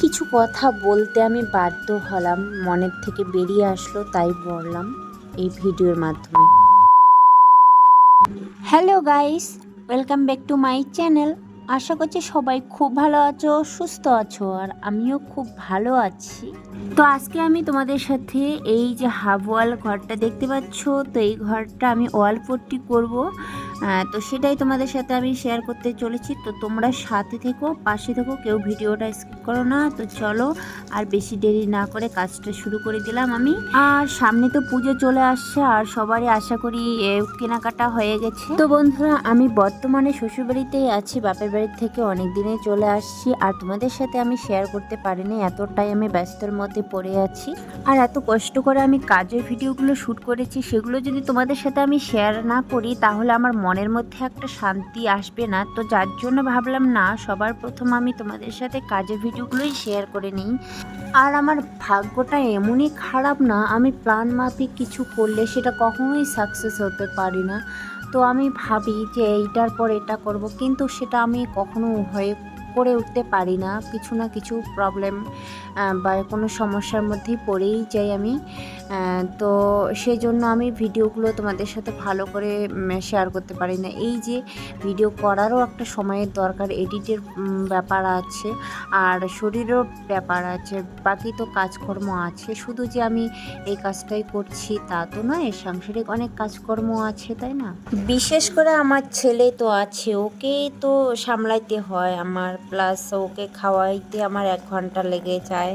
কিছু কথা বলতে আমি বাধ্য হলাম, মনের থেকে বেরিয়ে আসলো, তাই বললাম এই ভিডিওর মাধ্যমে। Hello guys, welcome back to my channel. আশা করছি সবাই খুব ভালো আছো, সুস্থ আছো, আর আমিও খুব ভালো আছি। তো আজকে আমি তোমাদের সাথে এই যে হাফ ওয়াল ঘরটা দেখতে পাচ্ছ, তো এই ঘরটা আমি ওয়াল পট্টি করব, তো সেটাই তোমাদের সাথে আমি শেয়ার করতে চলেছি। তো তোমরা সাথে থেকো, পাশে থেকো, কেউ ভিডিওটা স্কিপ করো না। তো চলো আর বেশি দেরি না করে কাজটা শুরু করে দিলাম আমি। আর সামনে তো পুজো চলে আসছে, আর সবারই আশা করি কেনাকাটা হয়ে গেছে। তো বন্ধুরা, আমি বর্তমানে শ্বশুরবাড়িতেই আছি, বাপের বাড়ির থেকে অনেক দিনে চলে আসছি, আর তোমাদের সাথে আমি শেয়ার করতে পারিনি, এতটাই আমি ব্যস্তর মধ্যে পড়ে আছি। আর এত কষ্ট করে আমি কাজের ভিডিওগুলো শ্যুট করেছি, সেগুলো যদি তোমাদের সাথে আমি শেয়ার না করি তাহলে আমার মনের মধ্যে একটা শান্তি আসবে না। তো যার জন্য ভাবলাম না, সবার প্রথম আমি তোমাদের সাথে কাজের ভিডিওগুলোই শেয়ার করে নিই। আর আমার ভাগ্যটা এমনই খারাপ না, আমি প্ল্যান মাফিক কিছু করলে সেটা কখনোই সাকসেস হতে পারি না। তো আমি ভাবি যে এইটার পর এটা করব, কিন্তু সেটা আমি কখনো করে উঠতে পারি না। কিছু না কিছু প্রবলেম বা কোনো সমস্যার মধ্যেই পড়েই যাই আমি। তো সেই জন্য আমি ভিডিওগুলো তোমাদের সাথে ভালো করে শেয়ার করতে পারি না। এই যে ভিডিও করারও একটা সময়ের দরকার, এডিটের ব্যাপার আছে, আর শরীরেরও ব্যাপার আছে, বাকি তো কাজকর্ম আছে। শুধু যে আমি এই কাজটাই করছি তা তো নয়, সাংসারিক অনেক কাজকর্ম আছে, তাই না? বিশেষ করে আমার ছেলে তো আছে, ওকে তো সামলাইতে হয় আমার, প্লাস ওকে খাওয়াইতে আমার 1 ঘন্টা লেগে যায়।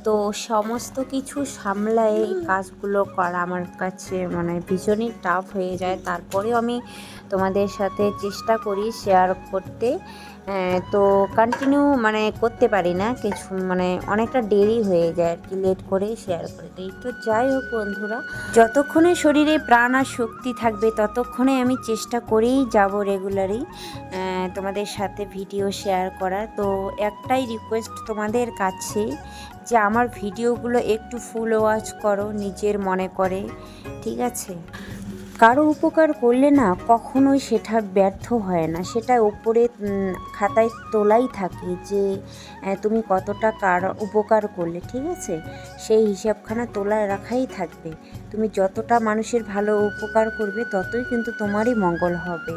তো সমস্ত কিছু সামলায় এই কাজগুলো করা আমার কাছে মানে ভীষণই টাফ হয়ে যায়। তারপরেও আমি তোমাদের সাথে চেষ্টা করি শেয়ার করতে। তো কন্টিনিউ মানে করতে পারি না, কিছু মানে অনেকটা দেরি হয়ে যায় আর কি, লেট করে শেয়ার করতে। তো যাই হোক বন্ধুরা, যতক্ষণে শরীরে প্রাণ আর শক্তি থাকবে ততক্ষণে আমি চেষ্টা করেই যাব রেগুলারই তোমাদের সাথে ভিডিও শেয়ার করার। তো একটাই রিকোয়েস্ট তোমাদের কাছে, যে আমার ভিডিওগুলো একটু ফুল ওয়াচ করো নিজের মনে করে, ঠিক আছে? কারো উপকার করলে না কখনোই সেটা ব্যর্থ হয় না, সেটা উপরে খাতায় তোলাই থাকে যে তুমি কতটা কার উপকার করলে, ঠিক আছে? সেই হিসাবখানা তোলা রাখাই থাকবে। তুমি যতটা মানুষের ভালো উপকার করবে ততই কিন্তু তোমারই মঙ্গল হবে,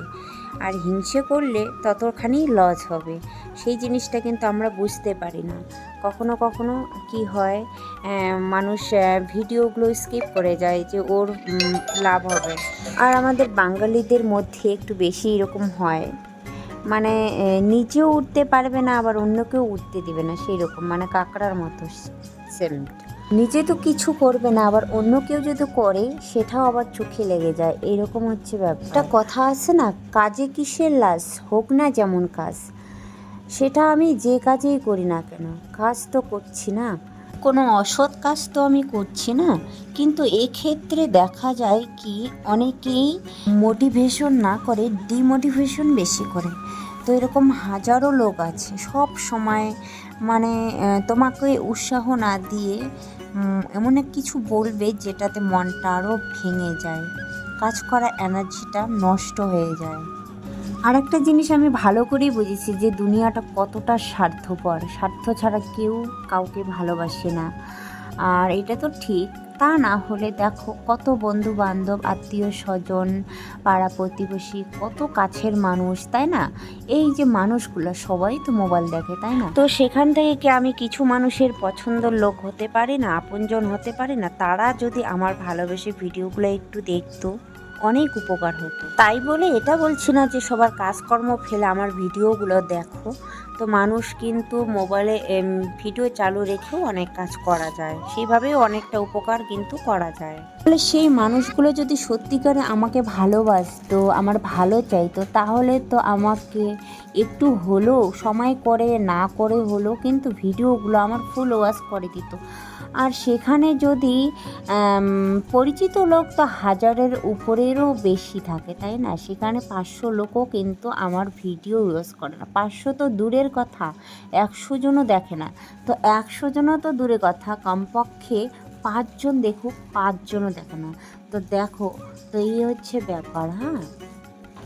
আর হিংসে করলে ততখানি লস হবে। সেই জিনিসটা কিন্তু আমরা বুঝতে পারি না। কখনো কখনো কি হয়, মানুষ ভিডিওগুলো স্কিপ করে যায় যে ওর লাভ হবে। আর আমাদের বাঙালিদের মধ্যে একটু বেশি এরকম হয়, মানে নিজেও উঠতে পারবে না, আবার অন্যকেও উঠতে দিবে না, সেই রকম মানে কাঁকড়ার মতো সেম। নিজে তো কিছু করবে না, আবার অন্য কেউ যদি করে সেটাও আবার চোখে লেগে যায়, এরকম হচ্ছে ব্যাপার। একটা কথা আছে না, কাজে কিসের লাজ, হোক না যেমন কাজ। সেটা আমি যে কাজেই করি না কেন, কাজ তো করছি না, কোনো অসৎ কাজ তো আমি করছি না। কিন্তু এক্ষেত্রে দেখা যায় কি, অনেকেই মোটিভেশন না করে ডিমোটিভেশন বেশি করে। তো এরকম হাজারো লোক আছে, সব সময় মানে তোমাকে উৎসাহ না দিয়ে এমন এক কিছু বলবে যেটাতে মনটা আরও ভেঙে যায়, কাজ করা এনার্জিটা নষ্ট হয়ে যায়। আর একটা জিনিস আমি ভালো করেই বুঝেছি যে দুনিয়াটা কতটা স্বার্থপর, স্বার্থ ছাড়া কেউ কাউকে ভালোবাসে না। আর এটা তো ঠিক, তা না হলে দেখো কত বন্ধু বান্ধব, আত্মীয় স্বজন, পাড়া প্রতিবেশী, কত কাছের মানুষ, তাই না? এই যে মানুষগুলো সবাই তো মোবাইল দেখে, তাই না? তো সেখান থেকে কি আমি কিছু মানুষের পছন্দের লোক হতে পারি না, আপনজন হতে পারি না? তারা যদি আমার ভালোবেসে ভিডিওগুলো একটু দেখতো, অনেক উপকার হতো। তাই বলে এটা বলছি না যে সবার কাজকর্ম ফেলে আমার ভিডিওগুলো দেখো। তো মানুষ কিন্তু মোবাইলে ভিডিও চালু রেখেও অনেক কাজ করা যায়, সেইভাবেও অনেকটা উপকার কিন্তু করা যায়। তাহলে সেই মানুষগুলো যদি সত্যিকারে আমাকে ভালোবাসতো, আমার ভালো চাইতো, তাহলে তো আমাকে একটু হলেও সময় করে না করে হলেও কিন্তু ভিডিওগুলো আমার ফুল ওয়াচ করে দিত। আর সেখানে যদি পরিচিত লোক তো 1000-এর উপরেরও বেশি থাকে, তাই না? সেখানে 500 লোকও কিন্তু আমার ভিডিও ইউজ করে না। 500 তো দূরের কথা, 100 জনও দেখে না। তো 100 জনও তো দূরের কথা, কমপক্ষে 5 জন দেখুক, 5 জনও দেখে না। তো দেখো, তো এই হচ্ছে ব্যাপার। হ্যাঁ,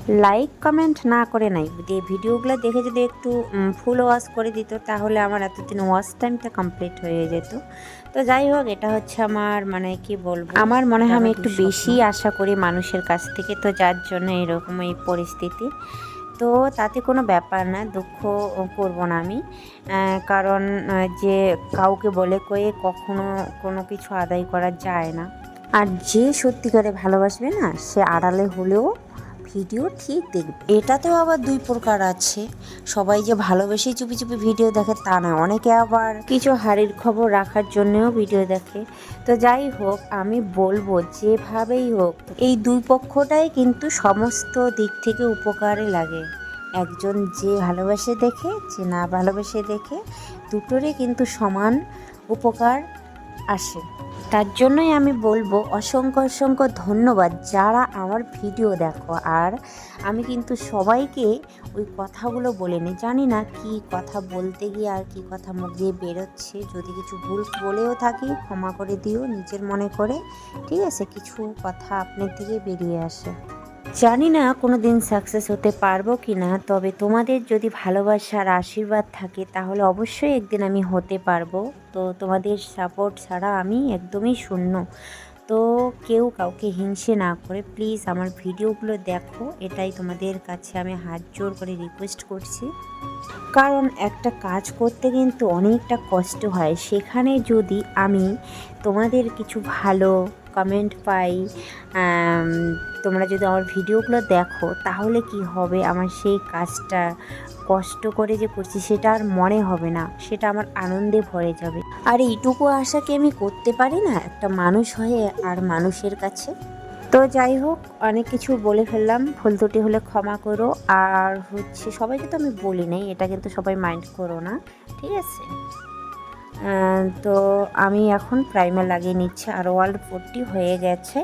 লাইক কমেন্ট না করে নাই দিয়ে ভিডিওগুলো দেখে যদি একটু ফুল ওয়াচ করে দিত তাহলে আমার এতদিন ওয়াচ টাইমটা কমপ্লিট হয়ে যেত। তো যাই হোক, এটা হচ্ছে আমার মানে কি বলবো, আমার মনে হয় আমি একটু বেশি আশা করি মানুষের কাছ থেকে, তো যার জন্য এরকম এই পরিস্থিতি। তো তাতে কোনো ব্যাপার না, দুঃখ করব না আমি, কারণ যে কাউকে বলে কয়ে কখনো কোনো কিছু আদায় করা যায় না। আর যে সত্যিকারে ভালোবাসবে না, সে আড়ালে হলেও ভিডিও ঠিক দেখবে। এটাতেও আবার দুই প্রকার আছে, সবাই যে ভালোবেসেই চুপি চুপি ভিডিও দেখে তা নয়, অনেকে আবার কিছু হাড়ির খবর রাখার জন্যও ভিডিও দেখে। তো যাই হোক, আমি বলবো যেভাবেই হোক এই দুই পক্ষটাই কিন্তু সমস্ত দিক থেকে উপকারে লাগে। একজন যে ভালোবাসে দেখে, যে না ভালোবেসে দেখে, দুটোরই কিন্তু সমান উপকার আসে। তার জন্যই আমি বলবো অসংখ্য অসংখ্য ধন্যবাদ যারা আমার ভিডিও দেখো। আর আমি কিন্তু সবাইকে ওই কথাগুলো বলিনি, জানি না কি কথা বলতে গিয়ে আর কি কথা মুখ দিয়ে বেরোচ্ছে। যদি কিছু ভুল বলেও থাকি ক্ষমা করে দিও নিজের মনে করে, ঠিক আছে? কিছু কথা আপনার থেকে বেরিয়ে আসে। জানি না কোনো দিন সাকসেস হতে পারবো কি না, তবে তোমাদের যদি ভালোবাসার আশীর্বাদ থাকে তাহলে অবশ্যই একদিন আমি হতে পারবো। তো তোমাদের সাপোর্ট ছাড়া আমি একদমই শূন্য। তো কেউ কাউকে হিংসে না করে প্লিজ আমার ভিডিওগুলো দেখো, এটাই তোমাদের কাছে আমি হাত জোর করে রিকোয়েস্ট করছি। কারণ একটা কাজ করতে কিন্তু অনেকটা কষ্ট হয়, সেখানে যদি আমি তোমাদের কিছু ভালো কমেন্ট পাই, তোমরা যদি আমার ভিডিওগুলো দেখো তাহলে কি হবে, আমার সেই কাজটা কষ্ট করে যে করছি সেটা আর মনে হবে না, সেটা আমার আনন্দে ভরে যাবে। আর এইটুকু আশা কি আমি করতে পারি না একটা মানুষ হয়ে আর মানুষের কাছে? তো যাই হোক, অনেক কিছু বলে ফেললাম, ভুল ত্রুটি হলে ক্ষমা করো। আর হচ্ছে সবাইকে তো আমি বলি নাই, এটা কিন্তু সবাই মাইন্ড করো না, ঠিক আছে? তো আমি এখন প্রাইমার লাগিয়ে নিচ্ছি, আর ওয়ার্ল্ড 40 হয়ে গেছে।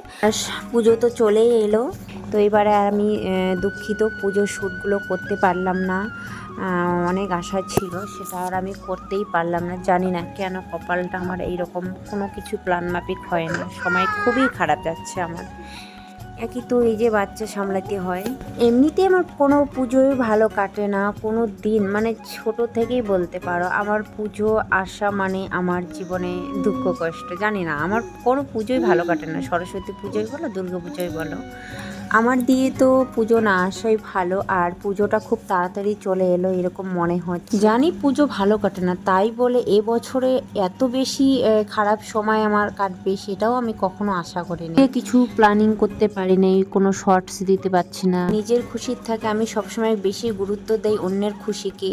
পুজো তো চলেই এলো, তো এবারে আমি দুঃখিত পুজোর শ্যুটগুলো করতে পারলাম না। অনেক আশা ছিল, সেটা আর আমি করতেই পারলাম না। জানি না কেন কপালটা আমার এইরকম, কোনো কিছু প্ল্যান মাফিক হয় না, সময় খুবই খারাপ যাচ্ছে আমার। একই তো এই যে বাচ্চা সামলাতে হয়, এমনিতে আমার কোনো পুজোই ভালো কাটে না কোনো দিন, মানে ছোট থেকেই বলতে পারো আমার পুজো আসা মানে আমার জীবনে দুঃখ কষ্ট। জানি না, আমার কোনো পুজোই ভালো কাটে না, সরস্বতী পুজোই বলো, দুর্গা পুজোই বলো, আমার দিয়ে তো পুজো না আসাই ভালো। আর পুজোটা খুব তাড়াতাড়ি চলে এলো এরকম মনে হচ্ছে। জানি পুজো ভালো কাটে না, তাই বলে এবছরে এত বেশি খারাপ সময় আমার কাটবে সেটাও আমি কখনো আশা করিনি। কিছু প্ল্যানিং করতে পারি নাই, কোনো শর্টস দিতে পারছি না। নিজের খুশির থেকে আমি সবসময় বেশি গুরুত্ব দেই অন্যের খুশিকে।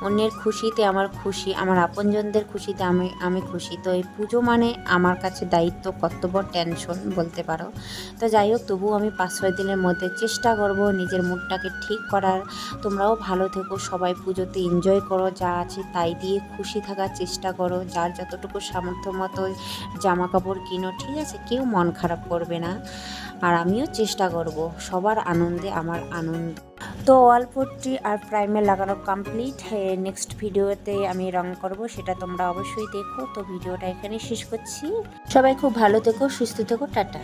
অন্যের খুশিতে আমার খুশি, আমার আপনজনদের খুশিতে আমি খুশি। তো এই পুজো মানে আমার কাছে দায়িত্ব, কর্তব্য, টেনশন বলতে পারো। তো যাই হোক, তবুও আমি 5-6 দিনের মধ্যে চেষ্টা করব নিজের মুডটাকে ঠিক করার। তোমরাও ভালো থেকো, সবাই পুজোতে এনজয় করো, যা আছে তাই দিয়ে খুশি থাকার চেষ্টা করো, যার যতটুকু সামর্থ্য মতো জামা কাপড় কিনো, ঠিক আছে? কেউ মন খারাপ করবে না, আর আমিও চেষ্টা করব সবার আনন্দে আমার আনন্দ। তো ওয়াল পট্টি আর প্রাইমার লাগানো কমপ্লিট। নেক্সট ভিডিওতে আমি রং করব, সেটা তোমরা অবশ্যই দেখো। তো ভিডিওটা এখানে শেষ করছি, সবাই খুব ভালো থেকো, সুস্থ থেকো, টাটা।